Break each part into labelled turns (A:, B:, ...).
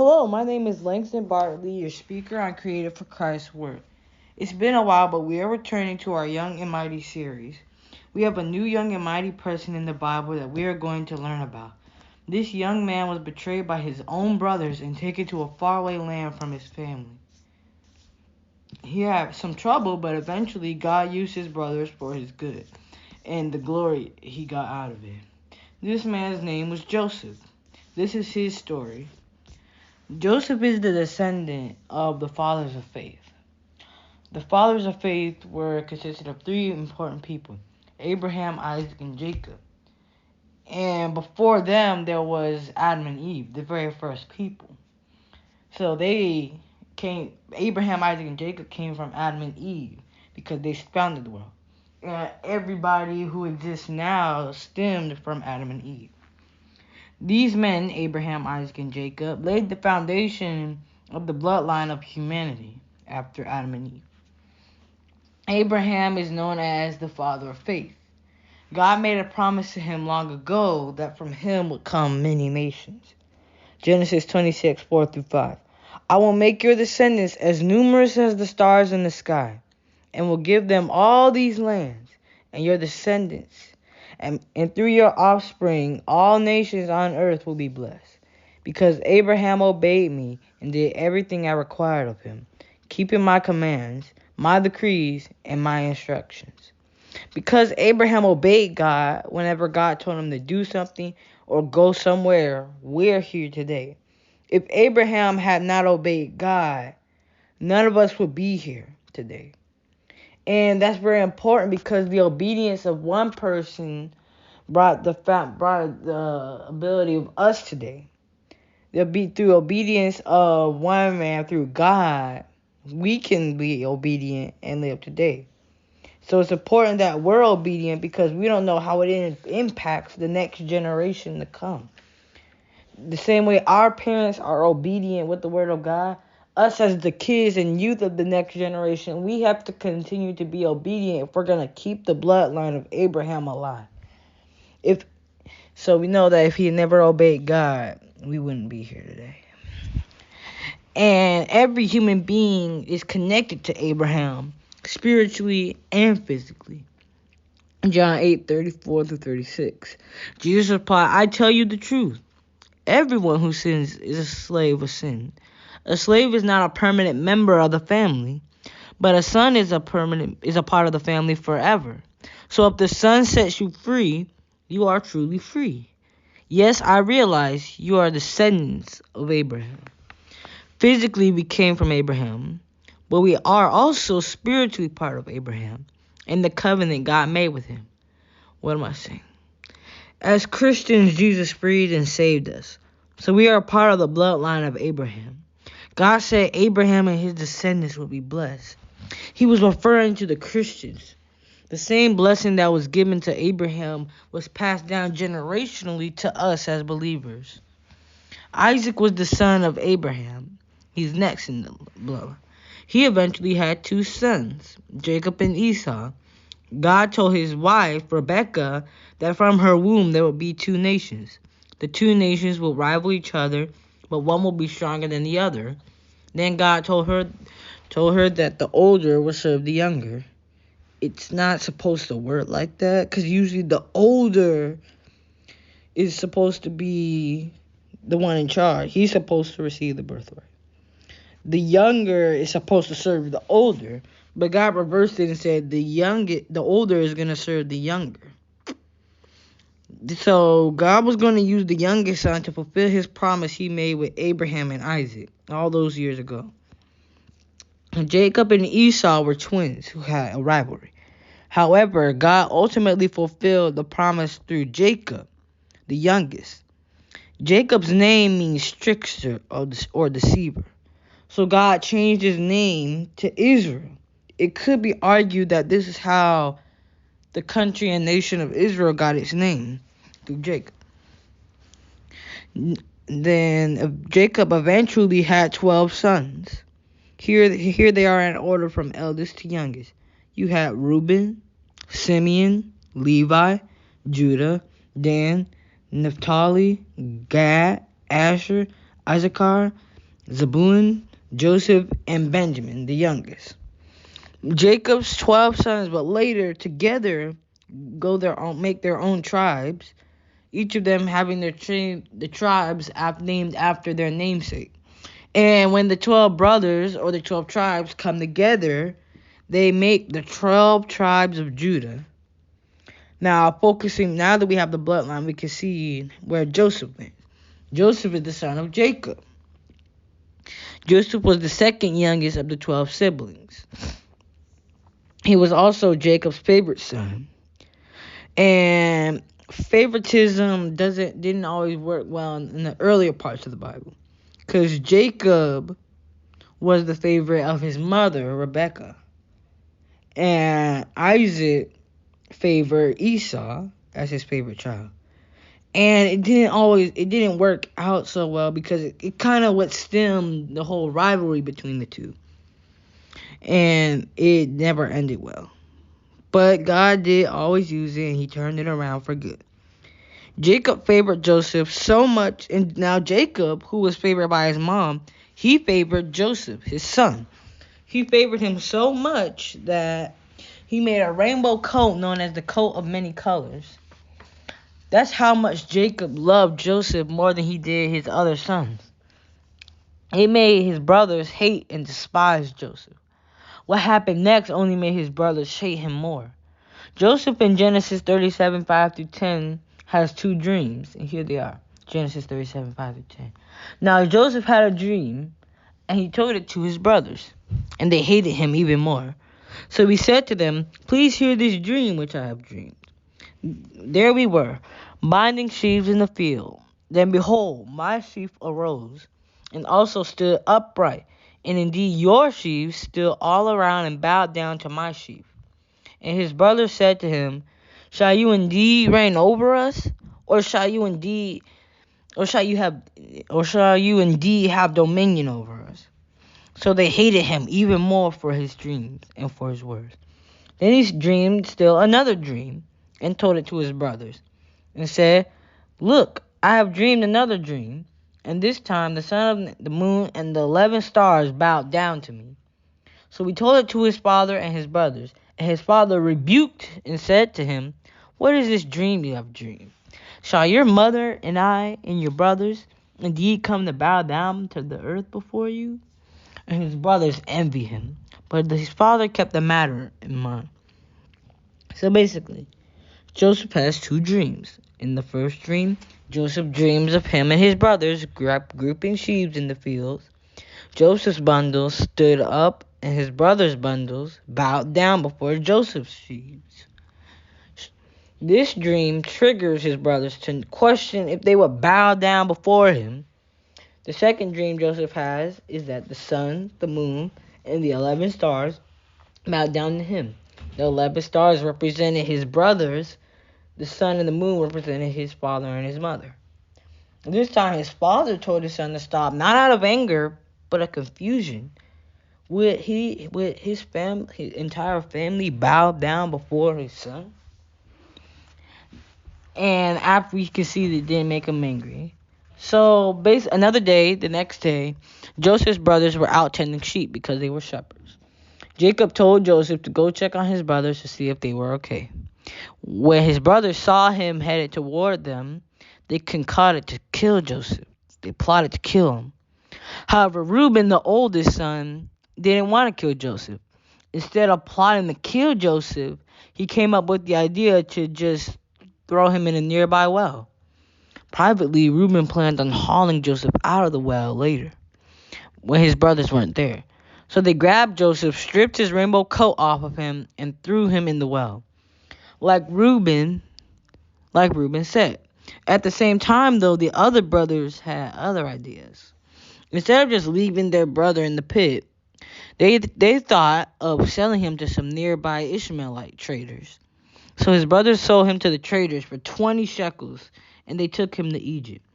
A: Hello, my name is Langston Bartley, your speaker on Creative for Christ's Word. It's been a while, but we are returning to our Young and Mighty series. We have a new young and mighty person in the Bible that we are going to learn about. This young man was betrayed by his own brothers and taken to a faraway land from his family. He had some trouble, but eventually God used his brothers for his good and the glory he got out of it. This man's name was Joseph. This is his story. Joseph is the descendant of the fathers of faith. The fathers of faith were consisted of three important people: Abraham, Isaac, and Jacob. And before them, there was Adam and Eve, the very first people. So Abraham, Isaac, and Jacob came from Adam and Eve because they founded the world. And everybody who exists now stemmed from Adam and Eve. These men, Abraham, Isaac, and Jacob, laid the foundation of the bloodline of humanity after Adam and Eve. Abraham is known as the father of faith. God made a promise to him long ago that from him would come many nations. Genesis 26, 4-5. I will make your descendants as numerous as the stars in the sky, and will give them all these lands, and your descendants. And through your offspring, all nations on earth will be blessed, because Abraham obeyed me and did everything I required of him, keeping my commands, my decrees, and my instructions. Because Abraham obeyed God whenever God told him to do something or go somewhere, we're here today. If Abraham had not obeyed God, none of us would be here today. And that's very important because the obedience of one person brought the ability of us today. Through obedience of one man, through God, we can be obedient and live today. So it's important that we're obedient because we don't know how it impacts the next generation to come. The same way our parents are obedient with the word of God, us as the kids and youth of the next generation, we have to continue to be obedient if we're going to keep the bloodline of Abraham alive. So we know that if he had never obeyed God, we wouldn't be here today. And every human being is connected to Abraham, spiritually and physically. John 8:34-36. Jesus replied, I tell you the truth. Everyone who sins is a slave of sin. A slave is not a permanent member of the family, but a son is a part of the family forever. So if the Son sets you free, you are truly free. Yes, I realize you are descendants of Abraham. Physically, we came from Abraham, but we are also spiritually part of Abraham and the covenant God made with him. What am I saying? As Christians, Jesus freed and saved us. So we are a part of the bloodline of Abraham. God said Abraham and his descendants will be blessed. He was referring to the Christians. The same blessing that was given to Abraham was passed down generationally to us as believers. Isaac was the son of Abraham. He's next in the bloodline. He eventually had two sons, Jacob and Esau. God told his wife, Rebekah, that from her womb there would be two nations. The two nations will rival each other, but one will be stronger than the other. Then God told her that the older will serve the younger. It's not supposed to work like that, because usually the older is supposed to be the one in charge. He's supposed to receive the birthright. The younger is supposed to serve the older, but God reversed it and said the older is going to serve the younger. So God was going to use the youngest son to fulfill his promise he made with Abraham and Isaac all those years ago. Jacob and Esau were twins who had a rivalry. However, God ultimately fulfilled the promise through Jacob, the youngest. Jacob's name means trickster or deceiver. So God changed his name to Israel. It could be argued that this is how the country and nation of Israel got its name, through Jacob. Then Jacob eventually had 12 sons. Here they are in order from eldest to youngest. You had Reuben, Simeon, Levi, Judah, Dan, Naphtali, Gad, Asher, Issachar, Zebulun, Joseph, and Benjamin, the youngest. Jacob's 12 sons, but later together make their own tribes, each of them having the tribes named after their namesake. And when the 12 brothers or the 12 tribes come together, they make the 12 tribes of Judah. Now that we have the bloodline, we can see where Joseph went. Joseph is the son of Jacob. Joseph was the second youngest of the 12 siblings. He was also Jacob's favorite son. And favoritism didn't always work well in the earlier parts of the Bible, because Jacob was the favorite of his mother, Rebekah, and Isaac favored Esau as his favorite child. And it didn't work out so well, because it kind of what stemmed the whole rivalry between the two. And it never ended well. But God did always use it, and he turned it around for good. Jacob favored Joseph so much, and now Jacob, who was favored by his mom, he favored Joseph, his son. He favored him so much that he made a rainbow coat known as the coat of many colors. That's how much Jacob loved Joseph more than he did his other sons. It made his brothers hate and despise Joseph. What happened next only made his brothers hate him more. Joseph in Genesis 37, 5-10 has two dreams, and here they are. Genesis 37, 5-10. Now Joseph had a dream, and he told it to his brothers, and they hated him even more. So he said to them, "Please hear this dream which I have dreamed. There we were, binding sheaves in the field. Then behold, my sheaf arose, and also stood upright. And indeed your sheaves stood all around and bowed down to my sheaf." And his brothers said to him, "Shall you indeed reign over us? Or shall you indeed have dominion over us?" So they hated him even more for his dreams and for his words. Then he dreamed still another dream, and told it to his brothers, and said, "Look, I have dreamed another dream, and this time the sun, the moon, and the 11 stars bowed down to me." So he told it to his father and his brothers, and his father rebuked and said to him, "What is this dream you have dreamed? Shall your mother and I and your brothers indeed come to bow down to the earth before you?" And his brothers envied him, but his father kept the matter in mind. So basically, Joseph has two dreams. In the first dream, Joseph dreams of him and his brothers grouping sheaves in the fields. Joseph's bundles stood up, and his brothers' bundles bowed down before Joseph's sheaves. This dream triggers his brothers to question if they would bow down before him. The second dream Joseph has is that the sun, the moon, and the 11 stars bowed down to him. The 11 stars represented his brothers. The sun and the moon represented his father and his mother. This time his father told his son to stop, not out of anger, but of confusion. Would his entire family bow down before his son? And after we can see that it didn't make him angry. So the next day, Joseph's brothers were out tending sheep because they were shepherds. Jacob told Joseph to go check on his brothers to see if they were okay. When his brothers saw him headed toward them, they concocted to kill Joseph. They plotted to kill him. However, Reuben, the oldest son, didn't want to kill Joseph. Instead of plotting to kill Joseph, he came up with the idea to just throw him in a nearby well. Privately, Reuben planned on hauling Joseph out of the well later, when his brothers weren't there. So they grabbed Joseph, stripped his rainbow coat off of him, and threw him in the well. Like Reuben said. At the same time, though, the other brothers had other ideas. Instead of just leaving their brother in the pit, they thought of selling him to some nearby Ishmaelite traders. So his brothers sold him to the traders for 20 shekels, and they took him to Egypt.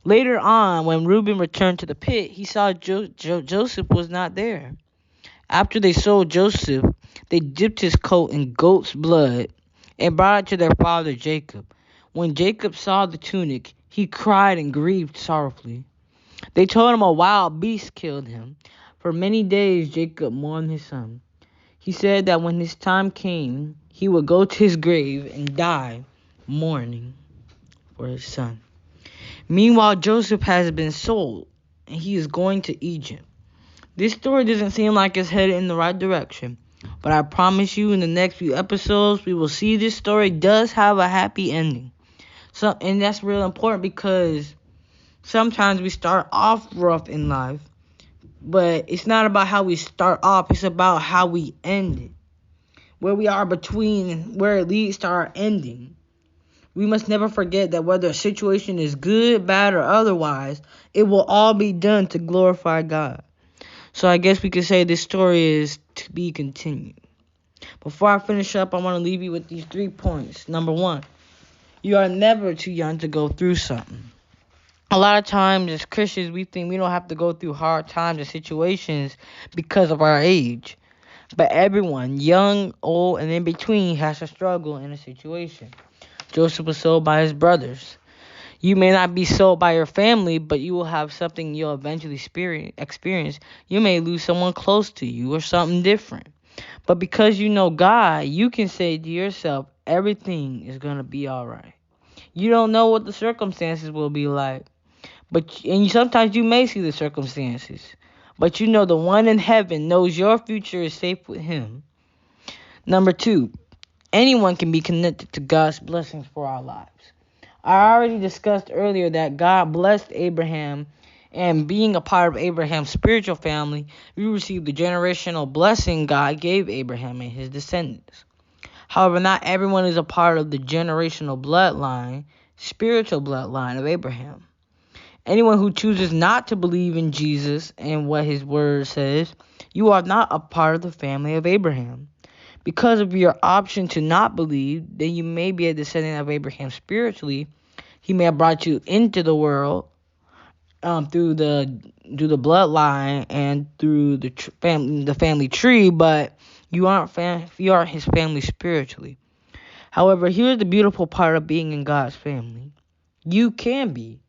A: Later on, when Reuben returned to the pit, he saw Joseph was not there. After they sold Joseph, they dipped his coat in goat's blood and brought it to their father Jacob. When Jacob saw the tunic, he cried and grieved sorrowfully. They told him a wild beast killed him. For many days, Jacob mourned his son. He said that when his time came, he would go to his grave and die mourning for his son. Meanwhile, Joseph has been sold, and he is going to Egypt. This story doesn't seem like it's headed in the right direction, but I promise you in the next few episodes, we will see this story does have a happy ending. And that's real important because sometimes we start off rough in life, but it's not about how we start off, it's about how we end it. Where we are between where it leads to our ending. We must never forget that whether a situation is good, bad, or otherwise, it will all be done to glorify God. So I guess we could say this story is to be continued. Before I finish up, I want to leave you with these 3 points. Number 1, you are never too young to go through something. A lot of times as Christians, we think we don't have to go through hard times and situations because of our age. But everyone, young, old, and in between, has to struggle in a situation. Joseph was sold by his brothers. You may not be sold by your family, but you will have something you'll eventually experience. You may lose someone close to you or something different. But because you know God, you can say to yourself, everything is going to be all right. You don't know what the circumstances will be like. And sometimes you may see the circumstances. But you know the one in heaven knows your future is safe with him. Number 2, anyone can be connected to God's blessings for our lives. I already discussed earlier that God blessed Abraham, and being a part of Abraham's spiritual family, we received the generational blessing God gave Abraham and his descendants. However, not everyone is a part of the generational bloodline, spiritual bloodline of Abraham. Anyone who chooses not to believe in Jesus and what his word says, you are not a part of the family of Abraham. Because of your option to not believe, then you may be a descendant of Abraham spiritually. He may have brought you into the world through the bloodline and through the family tree, but you aren't his family spiritually. However, here's the beautiful part of being in God's family. You can be.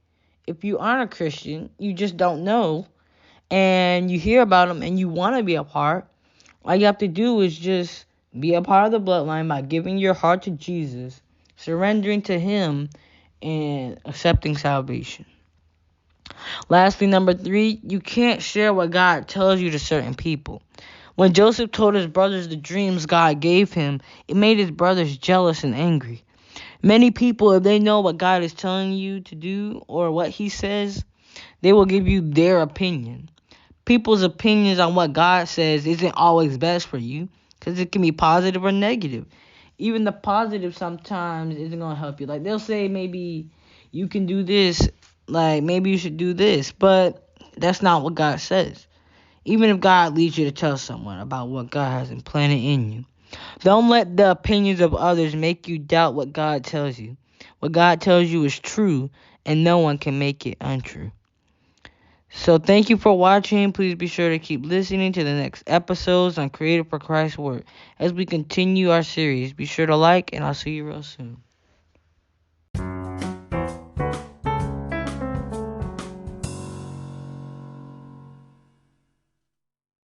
A: If you aren't a Christian, you just don't know, and you hear about them and you want to be a part, all you have to do is just be a part of the bloodline by giving your heart to Jesus, surrendering to him, and accepting salvation. Lastly, number 3, you can't share what God tells you to certain people. When Joseph told his brothers the dreams God gave him, it made his brothers jealous and angry. Many people, if they know what God is telling you to do or what he says, they will give you their opinion. People's opinions on what God says isn't always best for you because it can be positive or negative. Even the positive sometimes isn't going to help you. Like they'll say maybe you can do this, like maybe you should do this, but that's not what God says. Even if God leads you to tell someone about what God has implanted in you, don't let the opinions of others make you doubt what God tells you. What God tells you is true, and no one can make it untrue. So thank you for watching. Please be sure to keep listening to the next episodes on Created for Christ's Work as we continue our series. Be sure to like, and I'll see you real soon.